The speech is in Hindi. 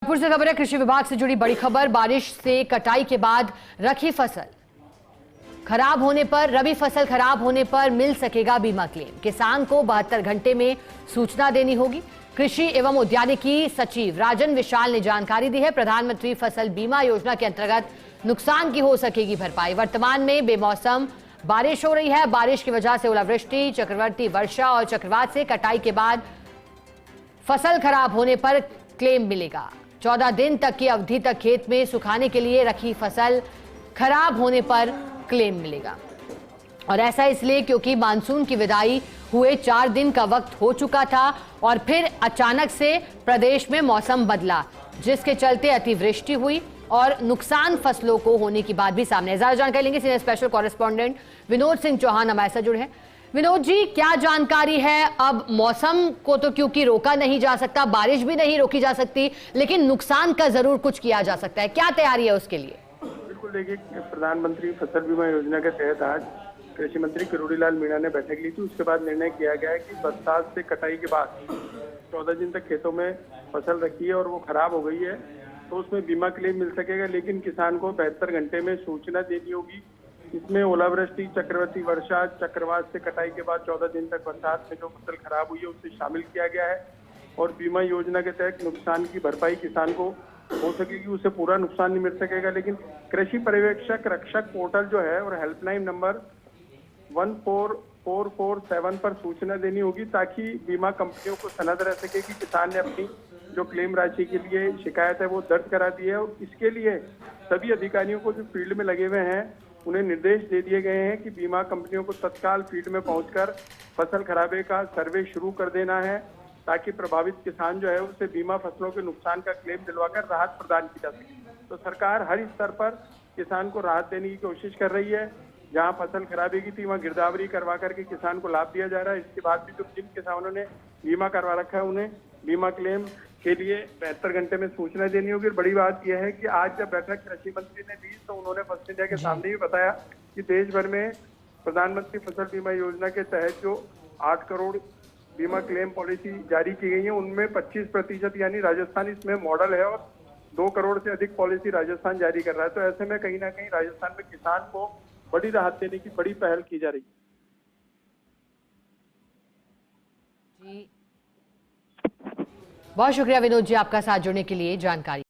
जयपुर से खबर है, कृषि विभाग से जुड़ी बड़ी खबर। बारिश से कटाई के बाद रखी फसल खराब होने पर, रबी फसल खराब होने पर मिल सकेगा बीमा क्लेम। किसान को 72 घंटे में सूचना देनी होगी। कृषि एवं उद्यानिकी सचिव राजन विशाल ने जानकारी दी है। प्रधानमंत्री फसल बीमा योजना के अंतर्गत नुकसान की हो सकेगी भरपाई। वर्तमान में बेमौसम बारिश हो रही है। बारिश की वजह से ओलावृष्टि, चक्रवर्ती वर्षा और चक्रवात से कटाई के बाद फसल खराब होने पर क्लेम मिलेगा। 14 दिन तक की अवधि तक खेत में सुखाने के लिए रखी फसल खराब होने पर क्लेम मिलेगा। और ऐसा इसलिए क्योंकि मानसून की विदाई हुए 4 दिन का वक्त हो चुका था और फिर अचानक से प्रदेश में मौसम बदला, जिसके चलते अतिवृष्टि हुई और नुकसान फसलों को होने की बात भी सामने है। ज्यादा जानकारी लेंगे senior special correspondent Vinod Singh Chauhan हमारे साथ जुड़े हैं। विनोद जी, क्या जानकारी है? अब मौसम को तो क्योंकि रोका नहीं जा सकता, बारिश भी नहीं रोकी जा सकती, लेकिन नुकसान का जरूर कुछ किया जा सकता है। क्या तैयारी है उसके लिए? बिल्कुल, देखिए, प्रधानमंत्री फसल बीमा योजना के तहत आज कृषि मंत्री किरोड़ीलाल मीणा ने बैठक ली थी। उसके बाद निर्णय किया गया है कि बरसात से कटाई के बाद 14 दिन तक खेतों में फसल रखी है और वो खराब हो गई है तो उसमें बीमा क्लेम मिल सकेगा, लेकिन किसान को 72 घंटे में सूचना देनी होगी। इसमें ओलावृष्टि, चक्रवर्ती वर्षा, चक्रवात से कटाई के बाद 14 दिन तक बरसात में जो फसल खराब हुई है उसे शामिल किया गया है। और बीमा योजना के तहत नुकसान की भरपाई किसान को हो सकेगी। उसे पूरा नुकसान नहीं मिल सकेगा, लेकिन कृषि पर्यवेक्षक रक्षक पोर्टल जो है और हेल्पलाइन नंबर 14447 पर सूचना देनी होगी, ताकि बीमा कंपनियों को सनद रह सके कि किसान ने अपनी जो क्लेम राशि के लिए शिकायत है वो दर्ज करा दी है। और इसके लिए सभी अधिकारियों को जो फील्ड में लगे हुए हैं उन्हें निर्देश दे दिए गए हैं कि बीमा कंपनियों को तत्काल फील्ड में पहुंचकर फसल खराबे का सर्वे शुरू कर देना है, ताकि प्रभावित किसान जो है उसे बीमा फसलों के नुकसान का क्लेम दिलवाकर राहत प्रदान की जा सके। तो सरकार हर स्तर पर किसान को राहत देने की कोशिश कर रही है। जहां फसल खराबी की थी वहां गिरदावरी करवा करके किसान को लाभ दिया जा रहा है। इसके बाद भी जो जिन किसानों ने बीमा करवा रखा है उन्हें बीमा क्लेम के लिए 72 घंटे में सूचना देनी होगी। बड़ी बात यह है कि आज जब बैठक कृषि मंत्री ने ली तो उन्होंने फर्स्ट इंडिया के सामने भी बताया कि देश भर में प्रधानमंत्री फसल बीमा योजना के तहत जो 8 करोड़ बीमा क्लेम पॉलिसी जारी की गई है उनमें 25% यानी राजस्थान इसमें मॉडल है और 2 करोड़ से अधिक पॉलिसी राजस्थान जारी कर रहा है। तो ऐसे में कहीं ना कहीं राजस्थान में किसान को बड़ी राहत देने की बड़ी पहल की जा रही है। जी, बहुत शुक्रिया विनोद जी, आपका साथ जुड़ने के लिए, जानकारी